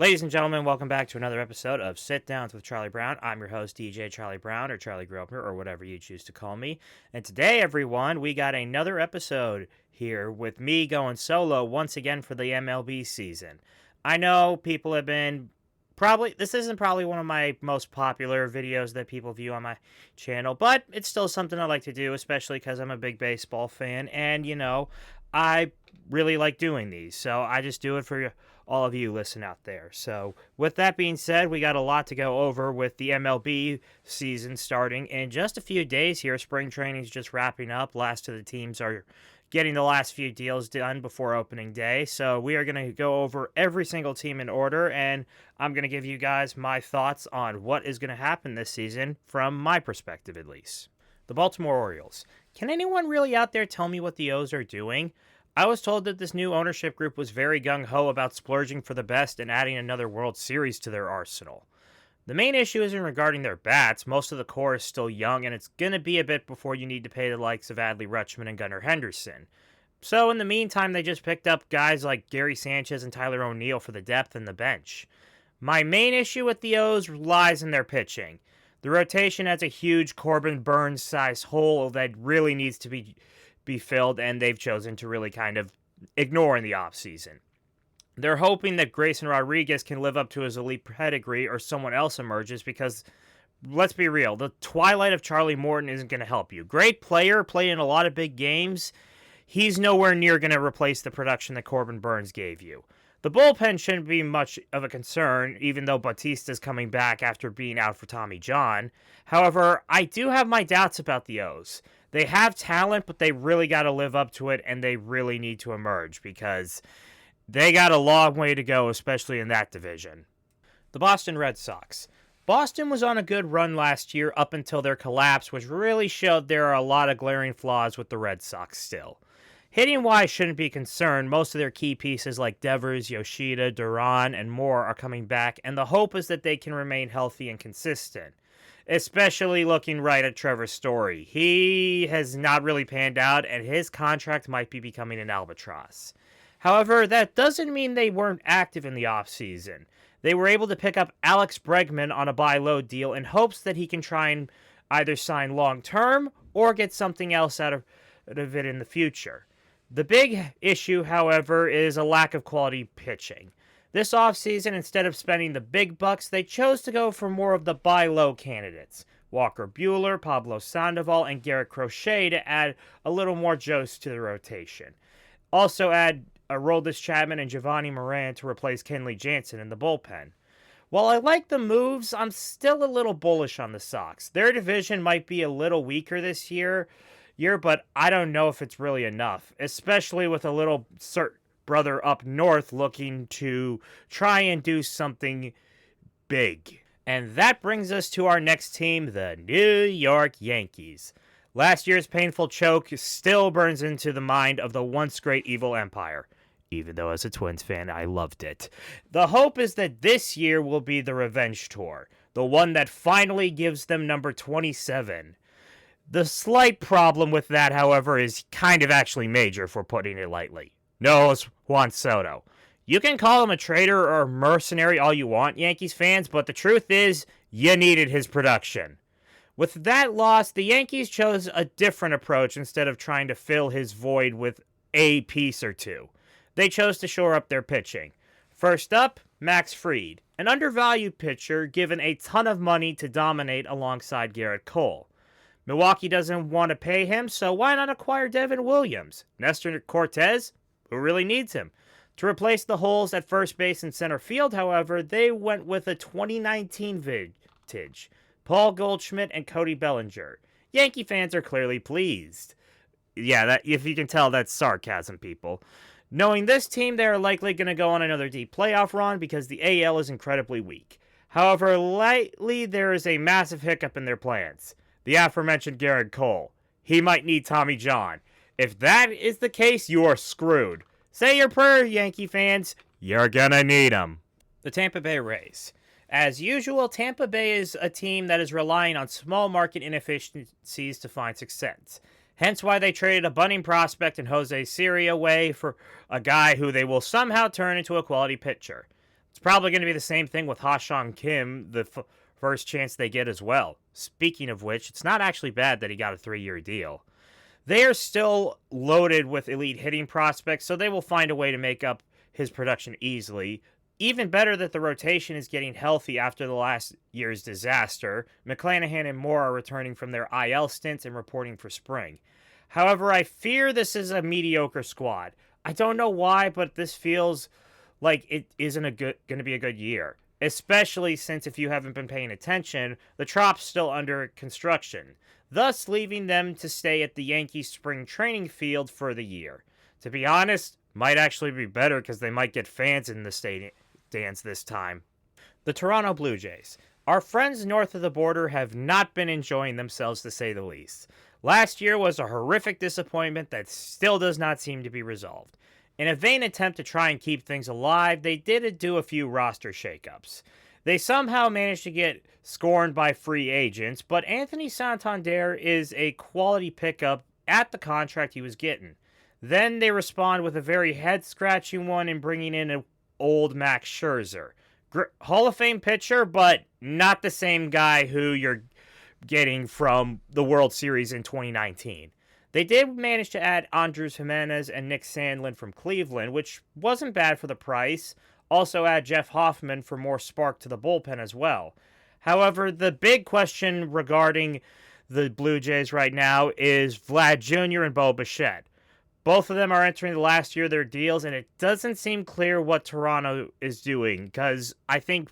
Ladies and gentlemen, welcome back to another episode of Sit Downs with Charlie Brown. I'm your host, DJ Charlie Brown, or Charlie Grosvenor, or whatever you choose to call me. And today, everyone, we got another episode here with me going solo once again for the MLB season. I know people have been this isn't probably one of my most popular videos that people view on my channel, but it's still something I like to do, especially because I'm a big baseball fan, and, I really like doing these, so I just do it for all of you listen out there. So with that being said, we got a lot to go over with the MLB season starting in just a few days here. Spring training is just wrapping up. Last of the teams are getting the last few deals done before opening day. So we are going to go over every single team in order, and I'm going to give you guys my thoughts on what is going to happen this season from my perspective at least. The Baltimore Orioles. Can anyone really out there tell me what the O's are doing? I was told that this new ownership group was very gung-ho about splurging for the best and adding another World Series to their arsenal. The main issue isn't regarding their bats. Most of the core is still young, and it's going to be a bit before you need to pay the likes of Adley Rutschman and Gunnar Henderson. So in the meantime, they just picked up guys like Gary Sanchez and Tyler O'Neill for the depth in the bench. My main issue with the O's lies in their pitching. The rotation has a huge Corbin Burns-sized hole that really needs to be filled, and they've chosen to really kind of ignore in the offseason. They're hoping that Grayson Rodriguez can live up to his elite pedigree or someone else emerges because, let's be real, the twilight of Charlie Morton isn't going to help you. Great player, played in a lot of big games. He's nowhere near going to replace the production that Corbin Burns gave you. The bullpen shouldn't be much of a concern, even though Bautista's coming back after being out for Tommy John. However, I do have my doubts about the O's. They have talent, but they really got to live up to it, and they really need to emerge because they got a long way to go, especially in that division. The Boston Red Sox. Boston was on a good run last year up until their collapse, which really showed there are a lot of glaring flaws with the Red Sox still. Hitting-wise shouldn't be concerned. Most of their key pieces like Devers, Yoshida, Duran, and more are coming back, and the hope is that they can remain healthy and consistent. Especially looking right at Trevor Story. He has not really panned out, and his contract might be becoming an albatross. However, that doesn't mean they weren't active in the offseason. They were able to pick up Alex Bregman on a buy-low deal in hopes that he can try and either sign long-term or get something else out of it in the future. The big issue, however, is a lack of quality pitching. This offseason, instead of spending the big bucks, they chose to go for more of the buy-low candidates. Walker Buehler, Pablo Sandoval, and Garrett Crochet to add a little more juice to the rotation. Also add Aroldis Chapman and Giovanni Moran to replace Kenley Jansen in the bullpen. While I like the moves, I'm still a little bullish on the Sox. Their division might be a little weaker this year, but I don't know if it's really enough, especially with a little brother up north looking to try and do something big. And that brings us to our next team, the New York Yankees. Last year's painful choke still burns into the mind of the once great evil empire. Even though as a Twins fan, I loved it. The hope is that this year will be the revenge tour, the one that finally gives them number 27. The slight problem with that, however, is kind of actually major, if we're putting it lightly. No, it's Juan Soto. You can call him a traitor or a mercenary all you want, Yankees fans, but the truth is, you needed his production. With that loss, the Yankees chose a different approach instead of trying to fill his void with a piece or two. They chose to shore up their pitching. First up, Max Fried, an undervalued pitcher given a ton of money to dominate alongside Garrett Cole. Milwaukee doesn't want to pay him, so why not acquire Devin Williams? Nestor Cortez? Who really needs him? To replace the holes at first base and center field, however, they went with a 2019 vintage, Paul Goldschmidt and Cody Bellinger. Yankee fans are clearly pleased. Yeah, if you can tell, that's sarcasm, people. Knowing this team, they are likely going to go on another deep playoff run because the AL is incredibly weak. However, lately there is a massive hiccup in their plans. The aforementioned Garrett Cole. He might need Tommy John. If that is the case, you are screwed. Say your prayer, Yankee fans. You're gonna need him. The Tampa Bay Rays. As usual, Tampa Bay is a team that is relying on small market inefficiencies to find success. Hence why they traded a budding prospect in Jose Siri away for a guy who they will somehow turn into a quality pitcher. It's probably going to be the same thing with Ha-Seong Kim, the first chance they get as well. Speaking of which, it's not actually bad that he got a 3-year deal. They are still loaded with elite hitting prospects, so they will find a way to make up his production easily. Even better that the rotation is getting healthy after the last year's disaster. McClanahan and Moore are returning from their IL stints and reporting for spring. However, I fear this is a mediocre squad. I don't know why, but this feels like it isn't going to be a good year. Especially since if you haven't been paying attention, the Trop's still under construction, thus leaving them to stay at the Yankees spring training field for the year. To be honest, might actually be better because they might get fans in the stands this time. The Toronto Blue Jays. Our friends north of the border have not been enjoying themselves, to say the least. Last year was a horrific disappointment that still does not seem to be resolved. In a vain attempt to try and keep things alive, they did do a few roster shakeups. They somehow managed to get scorned by free agents, but Anthony Santander is a quality pickup at the contract he was getting. Then they respond with a very head-scratching one in bringing in an old Max Scherzer. Hall of Fame pitcher, but not the same guy who you're getting from the World Series in 2019. They did manage to add Andrés Giménez and Nick Sandlin from Cleveland, which wasn't bad for the price. Also add Jeff Hoffman for more spark to the bullpen as well. However, the big question regarding the Blue Jays right now is Vlad Jr. and Bo Bichette. Both of them are entering the last year of their deals, and it doesn't seem clear what Toronto is doing, because I think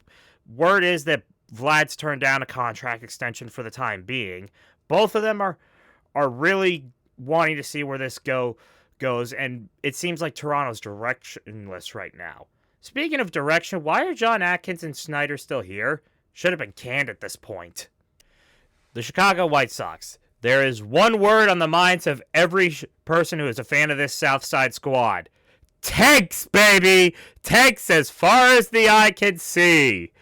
word is that Vlad's turned down a contract extension for the time being. Both of them are really wanting to see where this goes, and it seems like Toronto's directionless right now. Speaking of direction, why are John Atkins and Snyder still here? Should have been canned at this point. The Chicago White Sox. There is one word on the minds of every person who is a fan of this South Side squad. Tanks, baby! Tanks as far as the eye can see.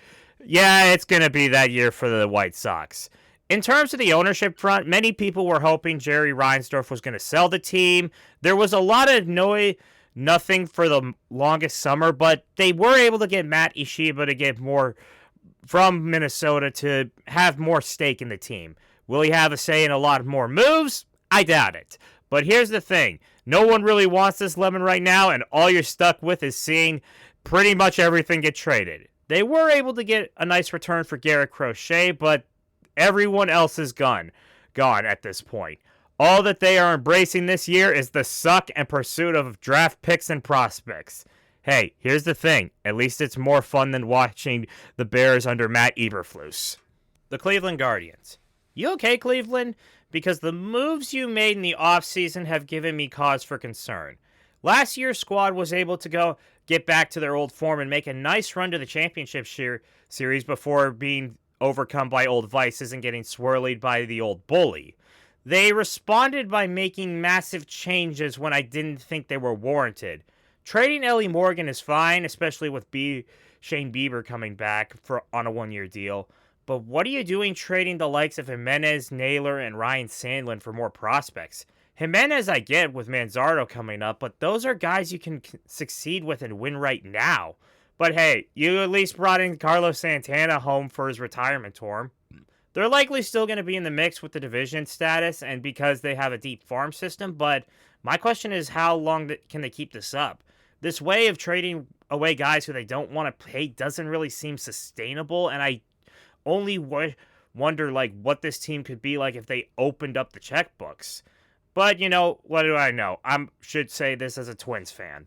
Yeah, it's going to be that year for the White Sox. In terms of the ownership front, many people were hoping Jerry Reinsdorf was going to sell the team. There was a lot of nothing for the longest summer, but they were able to get Matt Ishiba to get more from Minnesota to have more stake in the team. Will he have a say in a lot more moves? I doubt it. But here's the thing. No one really wants this lemon right now, and all you're stuck with is seeing pretty much everything get traded. They were able to get a nice return for Garrett Crochet, but everyone else is gone at this point. All that they are embracing this year is the suck and pursuit of draft picks and prospects. Hey, here's the thing. At least it's more fun than watching the Bears under Matt Eberflus. The Cleveland Guardians. You okay, Cleveland? Because the moves you made in the offseason have given me cause for concern. Last year's squad was able to get back to their old form and make a nice run to the championship series before being overcome by old vices and getting swirled by the old bully. They responded by making massive changes when I didn't think they were warranted. Trading Ellie Morgan is fine, especially with Shane Bieber coming back on a 1-year deal. But what are you doing trading the likes of Jimenez, Naylor, and Ryan Sandlin for more prospects? Jimenez I get with Manzardo coming up, but those are guys you can succeed with and win right now. But hey, you at least brought in Carlos Santana home for his retirement tour. They're likely still going to be in the mix with the division status and because they have a deep farm system, but my question is how long can they keep this up? This way of trading away guys who they don't want to pay doesn't really seem sustainable, and I only wonder what this team could be like if they opened up the checkbooks. But, what do I know? I should say this as a Twins fan.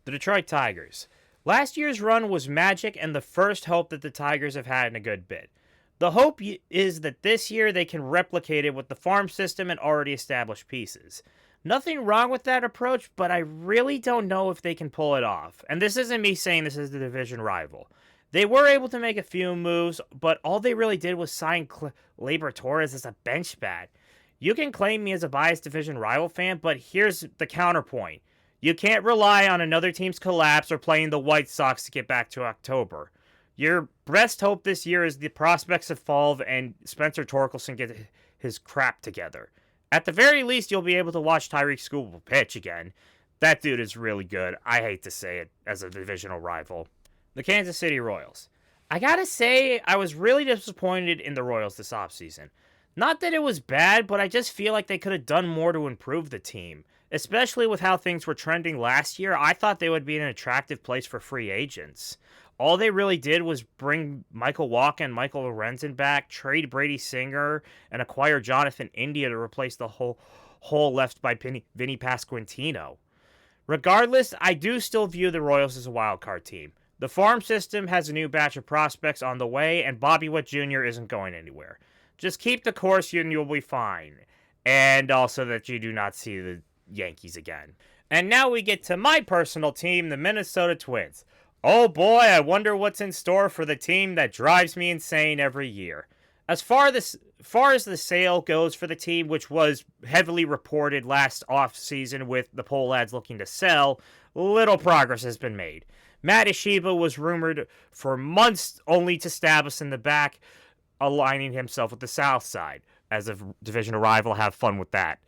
The Detroit Tigers. Last year's run was magic and the first hope that the Tigers have had in a good bit. The hope is that this year they can replicate it with the farm system and already established pieces. Nothing wrong with that approach, but I really don't know if they can pull it off. And this isn't me saying this is the division rival. They were able to make a few moves, but all they really did was sign Gleyber Torres as a bench bat. You can claim me as a biased division rival fan, but here's the counterpoint. You can't rely on another team's collapse or playing the White Sox to get back to October. Your best hope this year is the prospects evolve and Spencer Torkelson get his crap together. At the very least, you'll be able to watch Tyreek Skubal pitch again. That dude is really good. I hate to say it as a divisional rival. The Kansas City Royals. I gotta say, I was really disappointed in the Royals this offseason. Not that it was bad, but I just feel like they could have done more to improve the team. Especially with how things were trending last year, I thought they would be an attractive place for free agents. All they really did was bring Michael Wacha and Michael Lorenzen back, trade Brady Singer, and acquire Jonathan India to replace the hole left by Vinny Pasquantino. Regardless, I do still view the Royals as a wildcard team. The farm system has a new batch of prospects on the way, and Bobby Witt Jr. isn't going anywhere. Just keep the course and you'll be fine. And also that you do not see the Yankees again. And now we get to my personal team, the Minnesota Twins. Oh boy, I wonder what's in store for the team that drives me insane every year. As far as the sale goes for the team, which was heavily reported last offseason with the poll ads looking to sell, little progress has been made. Matt Ishiba was rumored for months only to stab us in the back, aligning himself with the South Side. As a divisional rival, have fun with that.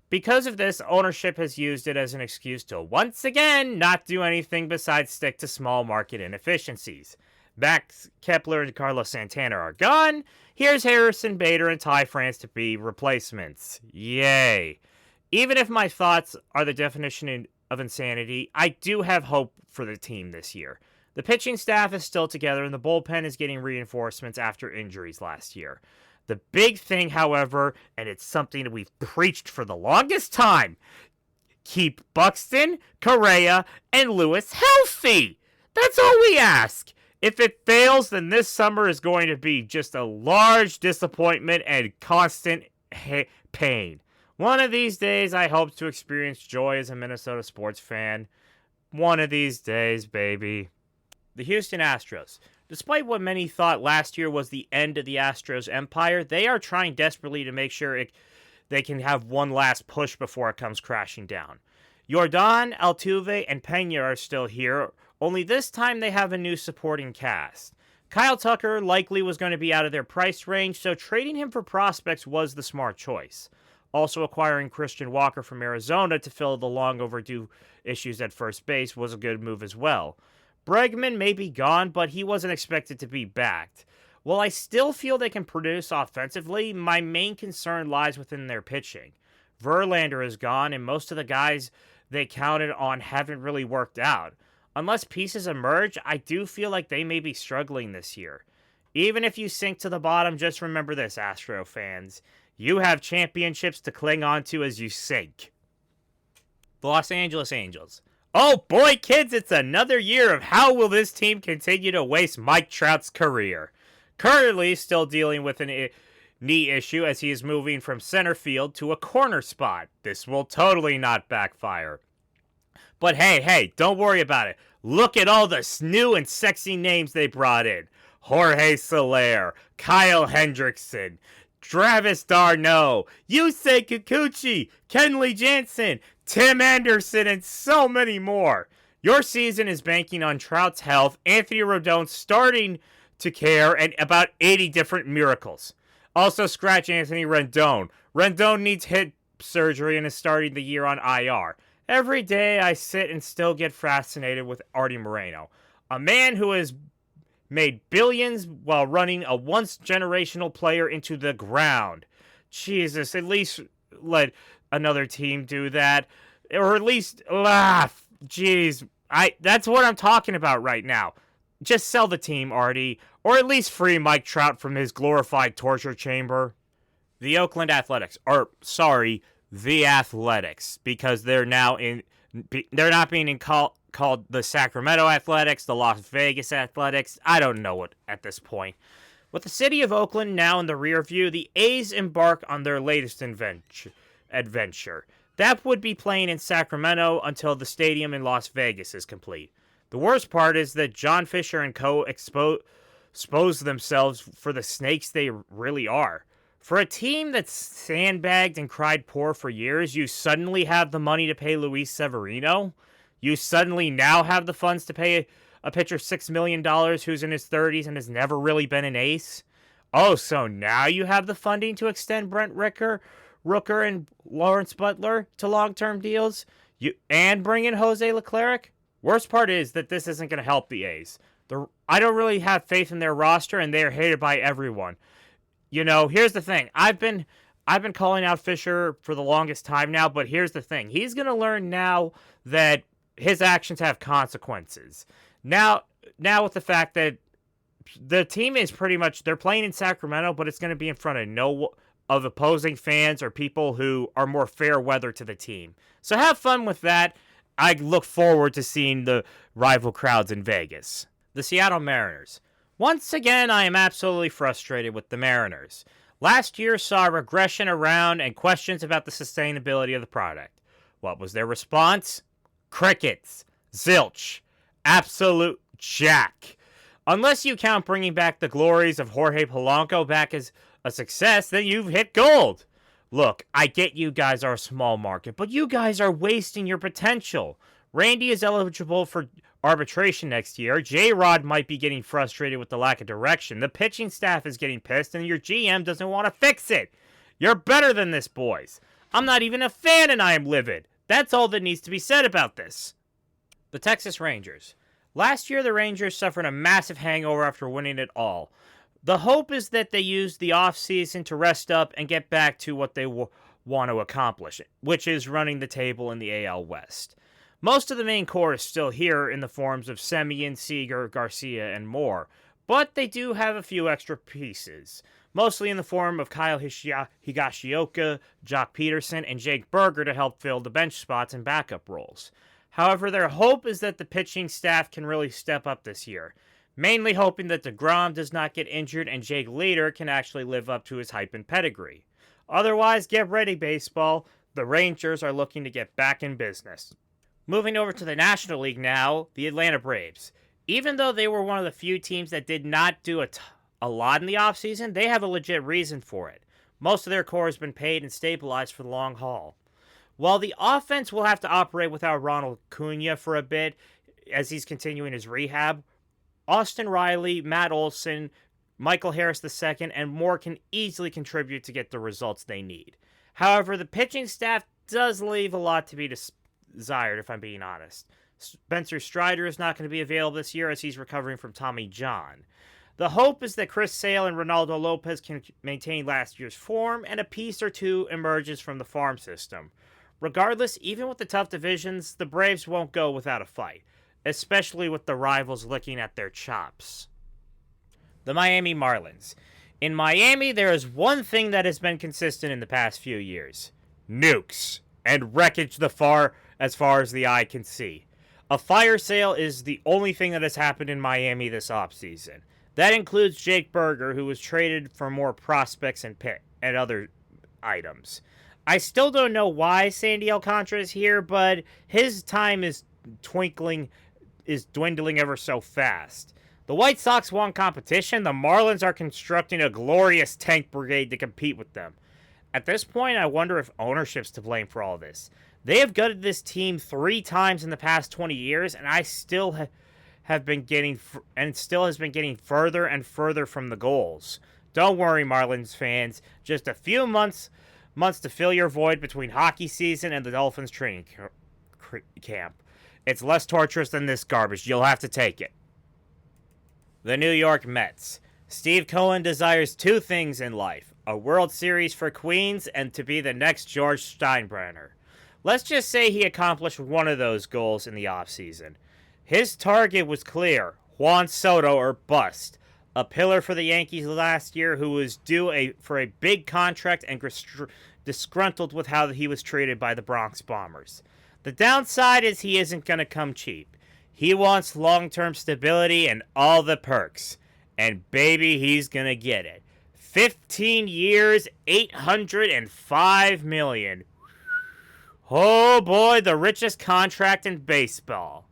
Because of this, ownership has used it as an excuse to once again not do anything besides stick to small market inefficiencies. Max Kepler and Carlos Santana are gone. Here's Harrison Bader and Ty France to be replacements. Yay. Even if my thoughts are the definition of insanity, I do have hope for the team this year. The pitching staff is still together and the bullpen is getting reinforcements after injuries last year. The big thing, however, and it's something that we've preached for the longest time, keep Buxton, Correa, and Lewis healthy. That's all we ask. If it fails, then this summer is going to be just a large disappointment and constant pain. One of these days, I hope to experience joy as a Minnesota sports fan. One of these days, baby. The Houston Astros. Despite what many thought last year was the end of the Astros empire, they are trying desperately to make sure they can have one last push before it comes crashing down. Yordan, Altuve, and Pena are still here, only this time they have a new supporting cast. Kyle Tucker likely was going to be out of their price range, so trading him for prospects was the smart choice. Also acquiring Christian Walker from Arizona to fill the long overdue issues at first base was a good move as well. Bregman may be gone, but he wasn't expected to be backed. While I still feel they can produce offensively, my main concern lies within their pitching. Verlander is gone, and most of the guys they counted on haven't really worked out. Unless pieces emerge, I do feel like they may be struggling this year. Even if you sink to the bottom, just remember this, Astro fans. You have championships to cling on to as you sink. The Los Angeles Angels. Oh boy, kids, it's another year of how will this team continue to waste Mike Trout's career. Currently still dealing with an knee issue as he is moving from center field to a corner spot. This will totally not backfire. But hey, don't worry about it. Look at all the new and sexy names they brought in. Jorge Soler, Kyle Hendrickson, Travis d'Arnaud, Yusei Kikuchi, Kenley Jansen, Tim Anderson, and so many more. Your season is banking on Trout's health, Anthony Rodon starting to care, and about 80 different miracles. Also, scratch Anthony Rendon. Rendon needs hip surgery and is starting the year on IR. Every day I sit and still get fascinated with Artie Moreno, a man who has made billions while running a once-generational player into the ground. Jesus, at least let another team do that. Or at least laugh. Jeez, that's what I'm talking about right now. Just sell the team, Artie. Or at least free Mike Trout from his glorified torture chamber. The Oakland Athletics. The Athletics. Because they're not being called the Sacramento Athletics, the Las Vegas Athletics. I don't know what at this point. With the city of Oakland now in the rear view, the A's embark on their latest adventure. That would be playing in Sacramento until the stadium in Las Vegas is complete. The worst part is that John Fisher and co. expose themselves for the snakes they really are. For a team that's sandbagged and cried poor for years, you suddenly have the money to pay Luis Severino? You suddenly now have the funds to pay a pitcher $6 million who's in his 30s and has never really been an ace? Oh, so now you have the funding to extend Brent Rooker and Lawrence Butler to long-term deals? And bring in Jose Leclerc? Worst part is that this isn't going to help the A's. I don't really have faith in their roster, and they are hated by everyone. Here's the thing. I've been calling out Fisher for the longest time now, but here's the thing. He's going to learn now that his actions have consequences. Now with the fact that the team is pretty much, they're playing in Sacramento, but it's going to be in front of opposing fans or people who are more fair weather to the team. So have fun with that. I look forward to seeing the rival crowds in Vegas. The Seattle Mariners. Once again, I am absolutely frustrated with the Mariners. Last year saw regression around and questions about the sustainability of the product. What was their response? Crickets. Zilch. Absolute jack. Unless you count bringing back the glories of Jorge Polanco back as a success, then you've hit gold. Look, I get you guys are a small market, but you guys are wasting your potential. Randy is eligible for arbitration next year. J-Rod might be getting frustrated with the lack of direction. The pitching staff is getting pissed, and your GM doesn't want to fix it. You're better than this, boys. I'm not even a fan, and I am livid. That's all that needs to be said about this. The Texas Rangers. Last year, the Rangers suffered a massive hangover after winning it all. The hope is that they use the offseason to rest up and get back to what they want to accomplish, which is running the table in the AL West. Most of the main core is still here in the forms of Semien, Seager, Garcia, and more, but they do have a few extra pieces, mostly in the form of Kyle Higashioka, Jock Peterson, and Jake Berger to help fill the bench spots and backup roles. However, their hope is that the pitching staff can really step up this year, mainly hoping that DeGrom does not get injured and Jake Leader can actually live up to his hype and pedigree. Otherwise, get ready, baseball. The Rangers are looking to get back in business. Moving over to the National League now, the Atlanta Braves. Even though they were one of the few teams that did not do a lot in the offseason, they have a legit reason for it. Most of their core has been paid and stabilized for the long haul. While the offense will have to operate without Ronald Acuna for a bit as he's continuing his rehab, Austin Riley, Matt Olson, Michael Harris II, and more can easily contribute to get the results they need. However, the pitching staff does leave a lot to be desired, if I'm being honest. Spencer Strider is not going to be available this year as he's recovering from Tommy John. The hope is that Chris Sale and Ronaldo Lopez can maintain last year's form, and a piece or two emerges from the farm system. Regardless, even with the tough divisions, the Braves won't go without a fight, especially with the rivals licking at their chops. The Miami Marlins. In Miami, there is one thing that has been consistent in the past few years. Nukes. And wreckage as far as the eye can see. A fire sale is the only thing that has happened in Miami this offseason. That includes Jake Berger, who was traded for more prospects and other items. I still don't know why Sandy Alcantara is here, but his time is dwindling ever so fast. The White Sox won competition. The Marlins are constructing a glorious tank brigade to compete with them. At this point, I wonder if ownership's to blame for all this. They have gutted this team 3 times in the past 20 years, and I still has been getting further and further from the goals. Don't worry, Marlins fans. Just a few months to fill your void between hockey season and the Dolphins training camp. It's less torturous than this garbage. You'll have to take it. The New York Mets. Steve Cohen desires 2 things in life: a World Series for Queens and to be the next George Steinbrenner. Let's just say he accomplished one of those goals in the offseason. His target was clear: Juan Soto or bust. A pillar for the Yankees last year who was due for a big contract and disgruntled with how he was treated by the Bronx Bombers. The downside is he isn't going to come cheap. He wants long-term stability and all the perks. And baby, he's going to get it. 15 years, $805 million. Oh boy, the richest contract in baseball.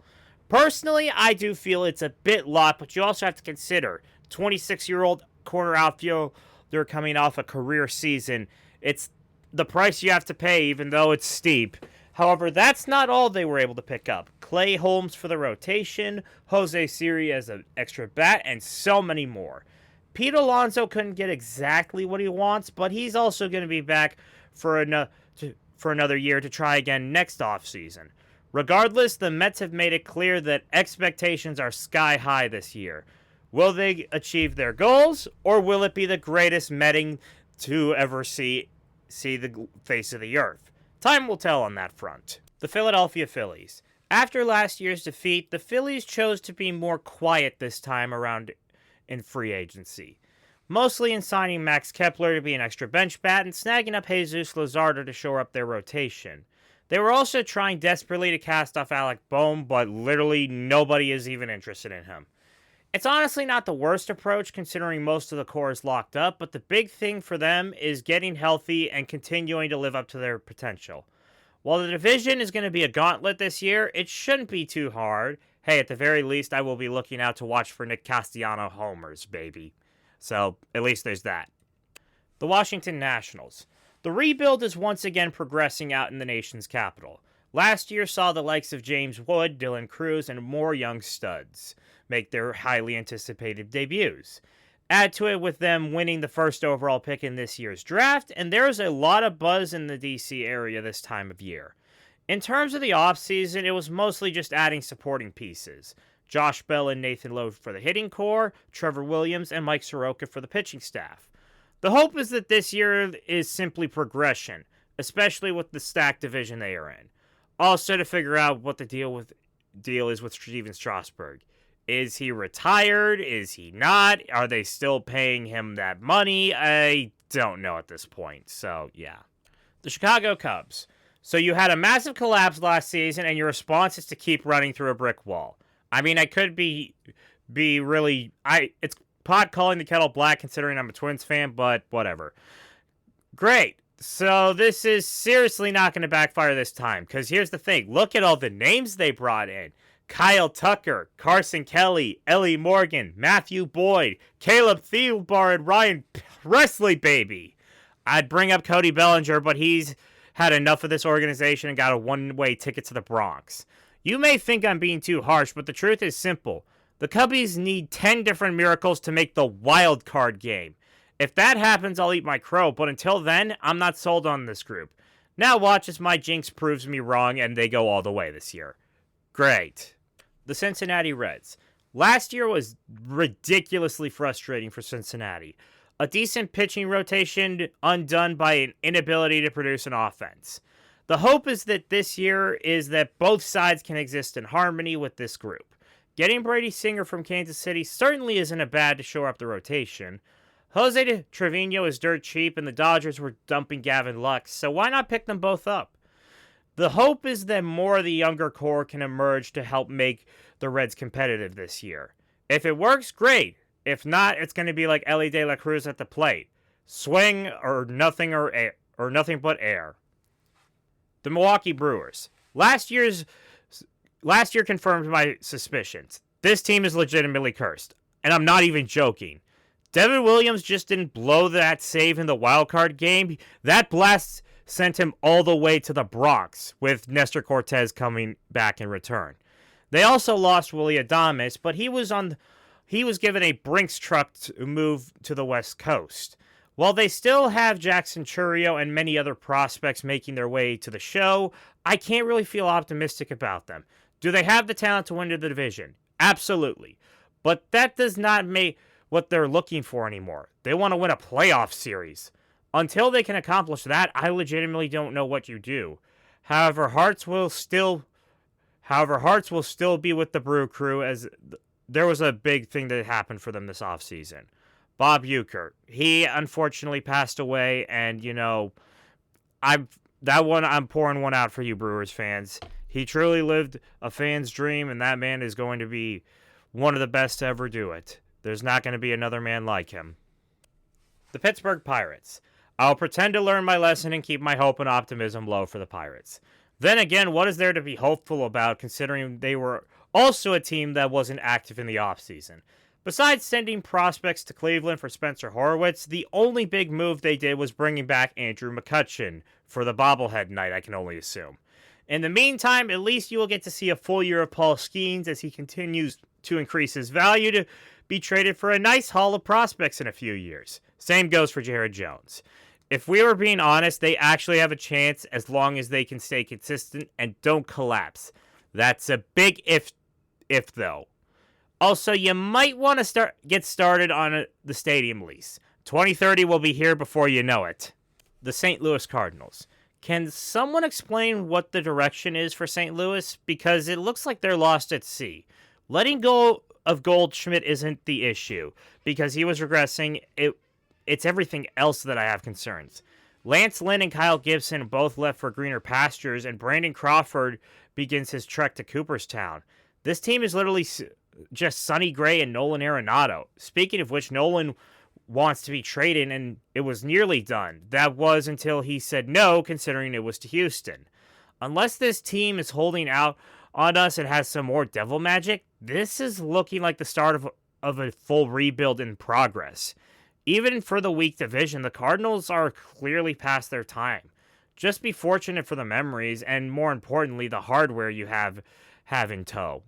Personally, I do feel it's a bit lot, but you also have to consider 26-year-old corner outfielder coming off a career season. It's the price you have to pay, even though it's steep. However, that's not all they were able to pick up. Clay Holmes for the rotation, Jose Siri as an extra bat, and so many more. Pete Alonso couldn't get exactly what he wants, but he's also going to be back for another year to try again next offseason. Regardless, the Mets have made it clear that expectations are sky high this year. Will they achieve their goals, or will it be the greatest Metting to ever see the face of the earth? Time will tell on that front. The Philadelphia Phillies. After last year's defeat, the Phillies chose to be more quiet this time around in free agency, mostly in signing Max Kepler to be an extra bench bat and snagging up Jesus Luzardo to shore up their rotation. They were also trying desperately to cast off Alec Bohm, but literally nobody is even interested in him. It's honestly not the worst approach considering most of the core is locked up, but the big thing for them is getting healthy and continuing to live up to their potential. While the division is going to be a gauntlet this year, it shouldn't be too hard. Hey, at the very least, I will be looking out to watch for Nick Castellano homers, baby. So, at least there's that. The Washington Nationals. The rebuild is once again progressing out in the nation's capital. Last year saw the likes of James Wood, Dylan Cruz, and more young studs make their highly anticipated debuts. Add to it with them winning the first overall pick in this year's draft, and there's a lot of buzz in the DC area this time of year. In terms of the offseason, it was mostly just adding supporting pieces. Josh Bell and Nathan Lowe for the hitting core, Trevor Williams and Mike Soroka for the pitching staff. The hope is that this year is simply progression, especially with the stacked division they are in. Also to figure out what the deal is with Steven Strasburg. Is he retired? Is he not? Are they still paying him that money? I don't know at this point, so yeah. The Chicago Cubs. So you had a massive collapse last season, and your response is to keep running through a brick wall. I mean, I could be really... It's pot calling the kettle black considering I'm a Twins fan, but whatever. Great. So this is seriously not going to backfire this time, because here's the thing. Look at all the names they brought in. Kyle Tucker, Carson Kelly, Ellie Morgan, Matthew Boyd, Caleb Thielbar, and Ryan Presley, baby. I'd bring up Cody Bellinger, but he's had enough of this organization and got a one-way ticket to the Bronx. You may think I'm being too harsh, but the truth is simple. The Cubbies need 10 different miracles to make the wild card game. If that happens, I'll eat my crow, but until then, I'm not sold on this group. Now watch as my jinx proves me wrong and they go all the way this year. Great. The Cincinnati Reds. Last year was ridiculously frustrating for Cincinnati. A decent pitching rotation undone by an inability to produce an offense. The hope is that this year is that both sides can exist in harmony with this group. Getting Brady Singer from Kansas City certainly isn't a bad to shore up the rotation. Jose Trevino is dirt cheap and the Dodgers were dumping Gavin Lux, so why not pick them both up? The hope is that more of the younger core can emerge to help make the Reds competitive this year. If it works, great. If not, it's going to be like Ellie De La Cruz at the plate. Swing or nothing but air. The Milwaukee Brewers. Last year confirmed my suspicions. This team is legitimately cursed, and I'm not even joking. Devin Williams just didn't blow that save in the wildcard game. That blast sent him all the way to the Bronx, with Nestor Cortez coming back in return. They also lost Willy Adames, but he was given a Brinks truck to move to the West Coast. While they still have Jackson Chourio and many other prospects making their way to the show, I can't really feel optimistic about them. Do they have the talent to win the division? Absolutely. But that does not make what they're looking for anymore. They want to win a playoff series. Until they can accomplish that, I legitimately don't know what you do. However, hearts will still be with the Brew Crew, as there was a big thing that happened for them this offseason. Bob Uecker. He unfortunately passed away, and I'm pouring one out for you Brewers fans. He truly lived a fan's dream, and that man is going to be one of the best to ever do it. There's not going to be another man like him. The Pittsburgh Pirates. I'll pretend to learn my lesson and keep my hope and optimism low for the Pirates. Then again, what is there to be hopeful about considering they were also a team that wasn't active in the offseason? Besides sending prospects to Cleveland for Spencer Horwitz, the only big move they did was bringing back Andrew McCutchen for the bobblehead night, I can only assume. In the meantime, at least you will get to see a full year of Paul Skeens as he continues to increase his value to be traded for a nice haul of prospects in a few years. Same goes for Jared Jones. If we were being honest, they actually have a chance as long as they can stay consistent and don't collapse. That's a big if though. Also, you might want to get started on the stadium lease. 2030 will be here before you know it. The St. Louis Cardinals. Can someone explain what the direction is for St. Louis? Because it looks like they're lost at sea. Letting go of Goldschmidt isn't the issue, because he was regressing. It's everything else that I have concerns. Lance Lynn and Kyle Gibson both left for greener pastures, and Brandon Crawford begins his trek to Cooperstown. This team is literally just Sonny Gray and Nolan Arenado. Speaking of which, Nolan wants to be traded, and it was nearly done. That was until he said no, considering it was to Houston. Unless this team is holding out on us and has some more devil magic, this is looking like the start of a full rebuild in progress. Even for the weak division, the Cardinals are clearly past their time. Just be fortunate for the memories and, more importantly, the hardware you have in tow.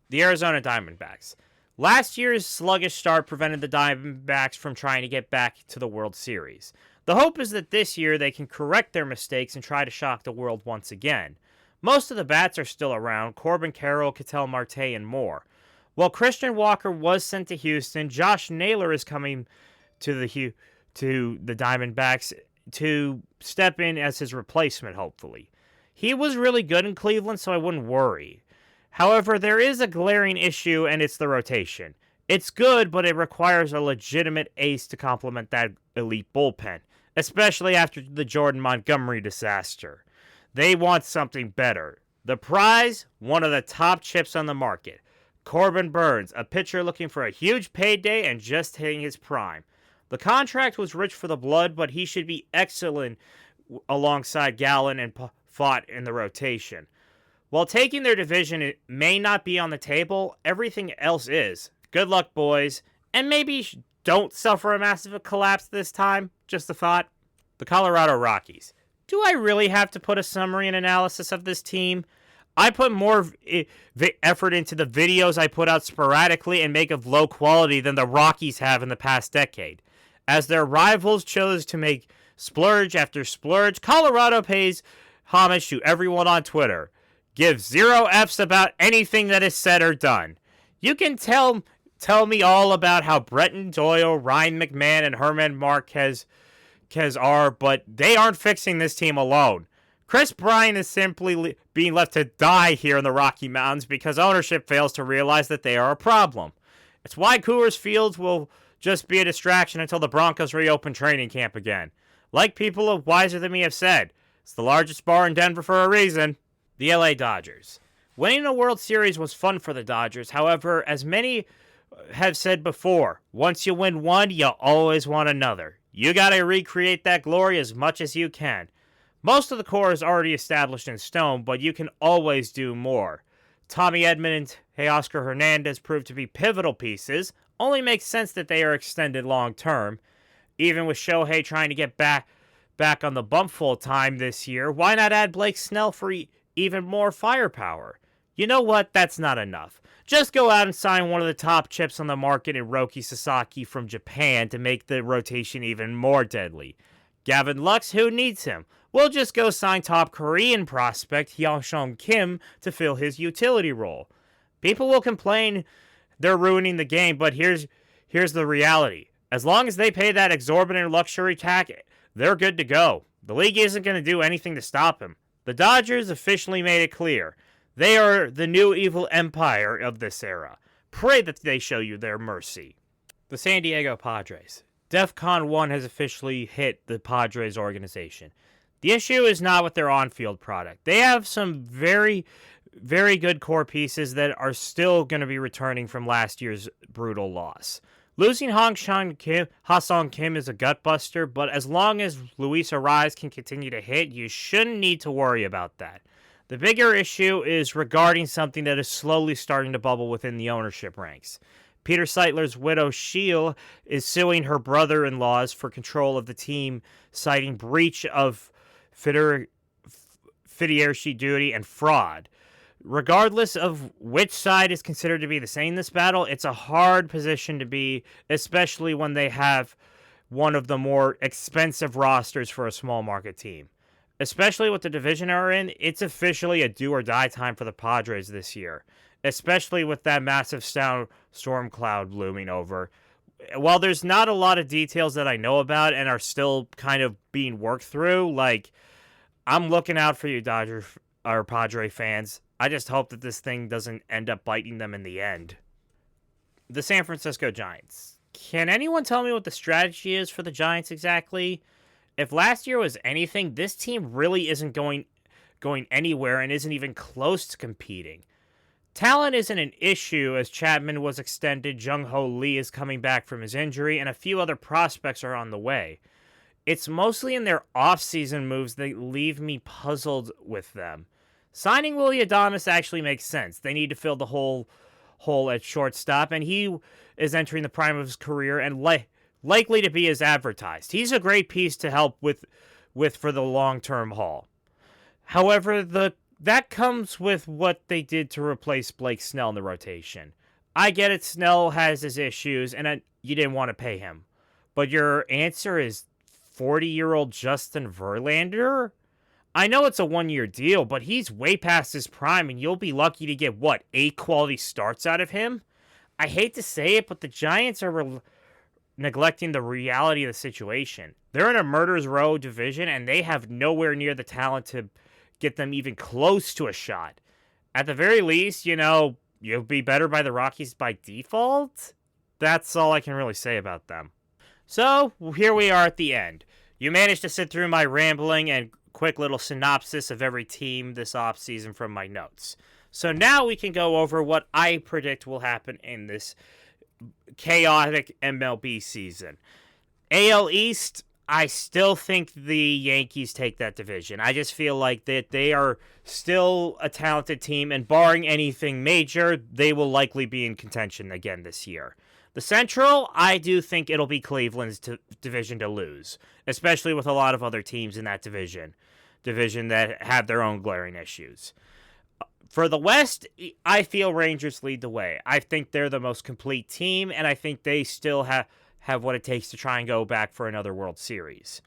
The Arizona Diamondbacks. Last year's sluggish start prevented the Diamondbacks from trying to get back to the World Series. The hope is that this year they can correct their mistakes and try to shock the world once again. Most of the bats are still around: Corbin Carroll, Ketel Marte, and more. While Christian Walker was sent to Houston, Josh Naylor is coming to the Diamondbacks to step in as his replacement, hopefully. He was really good in Cleveland, so I wouldn't worry. However, there is a glaring issue, and it's the rotation. It's good, but it requires a legitimate ace to complement that elite bullpen, especially after the Jordan Montgomery disaster. They want something better. The prize? One of the top chips on the market. Corbin Burns, a pitcher looking for a huge payday and just hitting his prime. The contract was rich for the blood, but he should be excellent alongside Gallen and Fott in the rotation. While taking their division it may not be on the table, everything else is. Good luck, boys. And maybe don't suffer a massive collapse this time. Just a thought. The Colorado Rockies. Do I really have to put a summary and analysis of this team? I put more effort into the videos I put out sporadically and make of low quality than the Rockies have in the past decade. As their rivals chose to make splurge after splurge, Colorado pays homage to everyone on Twitter. Give 0 F's about anything that is said or done. You can tell me all about how Bretton Doyle, Ryan McMahon, and Herman Marquez are, but they aren't fixing this team alone. Chris Bryant is simply being left to die here in the Rocky Mountains because ownership fails to realize that they are a problem. It's why Coors Field will just be a distraction until the Broncos reopen training camp again. Like people wiser than me have said, it's the largest bar in Denver for a reason. The LA Dodgers. Winning the World Series was fun for the Dodgers. However, as many have said before, once you win one, you always want another. You gotta recreate that glory as much as you can. Most of the core is already established in stone, but you can always do more. Tommy Edman and Teoscar Hernandez proved to be pivotal pieces. Only makes sense that they are extended long term. Even with Shohei trying to get back on the bump full time this year, why not add Blake Snell for even more firepower? You know what? That's not enough. Just go out and sign one of the top chips on the market in Roki Sasaki from Japan to make the rotation even more deadly. Gavin Lux, who needs him? We'll just go sign top Korean prospect Hyun-Sung Kim to fill his utility role. People will complain they're ruining the game, but here's the reality. As long as they pay that exorbitant luxury tax, they're good to go. The league isn't going to do anything to stop him. The Dodgers officially made it clear. They are the new evil empire of this era. Pray that they show you their mercy. The San Diego Padres. DEFCON 1 has officially hit the Padres organization. The issue is not with their on-field product. They have some very, very good core pieces that are still going to be returning from last year's brutal loss. Losing Ha-Sung Kim is a gutbuster, but as long as Luis Ariz can continue to hit, you shouldn't need to worry about that. The bigger issue is regarding something that is slowly starting to bubble within the ownership ranks. Peter Seidler's widow, Sheil, is suing her brother-in-laws for control of the team, citing breach of fiduciary duty and fraud. Regardless of which side is considered to be the same in this battle, it's a hard position to be, especially when they have one of the more expensive rosters for a small market team. especially with the division they're in. It's officially a do or die time for the Padres this year, especially with that massive storm cloud looming over. While there's not a lot of details that I know about and are still kind of being worked through, like, I'm looking out for you, Dodger or Padre fans. I just hope that this thing doesn't end up biting them in the end. The San Francisco Giants. Can anyone tell me what the strategy is for the Giants exactly? If last year was anything, this team really isn't going anywhere and isn't even close to competing. Talent isn't an issue as Chapman was extended, Jung-Ho Lee is coming back from his injury, and a few other prospects are on the way. It's mostly in their offseason moves that leave me puzzled with them. Signing Willy Adames actually makes sense. They need to fill the hole at shortstop, and he is entering the prime of his career and likely to be as advertised. He's a great piece to help with for the long-term haul. However, that comes with what they did to replace Blake Snell in the rotation. I get it, Snell has his issues, and you didn't want to pay him. But your answer is 40-year-old Justin Verlander? I know it's a one-year deal, but he's way past his prime, and you'll be lucky to get, 8 quality starts out of him? I hate to say it, but the Giants are neglecting the reality of the situation. They're in a murderer's row division, and they have nowhere near the talent to get them even close to a shot. At the very least, you'll be better by the Rockies by default? That's all I can really say about them. So, here we are at the end. You managed to sit through my rambling and quick little synopsis of every team this offseason from my notes. So now we can go over what I predict will happen in this chaotic MLB season. AL East, I still think the Yankees take that division. I just feel like that they are still a talented team, and barring anything major, they will likely be in contention again this year. The Central, I do think it'll be Cleveland's division to lose, especially with a lot of other teams in that division that have their own glaring issues. For the West, I feel Rangers lead the way. I think they're the most complete team, and I think they still have what it takes to try and go back for another World Series.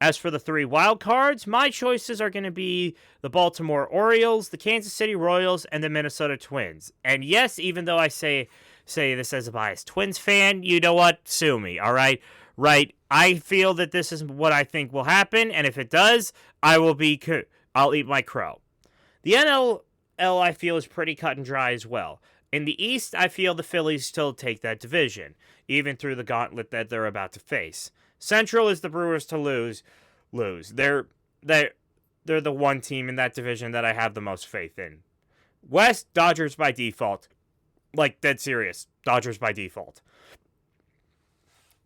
As for the 3 wild cards, my choices are going to be the Baltimore Orioles, the Kansas City Royals, and the Minnesota Twins. And yes, even though I say this as a biased Twins fan, you know what? Sue me, all right? Right. I feel that this is what I think will happen, and if it does, I'll eat my crow. The NL I feel is pretty cut and dry as well. In the East, I feel the Phillies still take that division, even through the gauntlet that they're about to face. Central is the Brewers to lose. They're the one team in that division that I have the most faith in. West, Dodgers by default. Like, dead serious. Dodgers by default.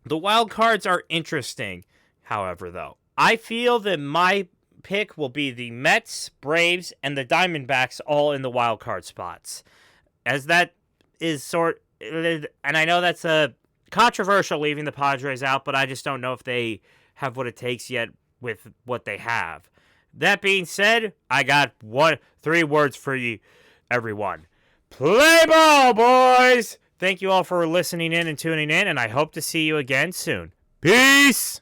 The wild cards are interesting, however, though. I feel that my pick will be the Mets, Braves, and the Diamondbacks all in the wild card spots. As that is and I know that's a controversial leaving the Padres out, but I just don't know if they have what it takes yet with what they have. That being said, I got 3 words for you, everyone. Play ball, boys! Thank you all for listening in and tuning in, and I hope to see you again soon. Peace!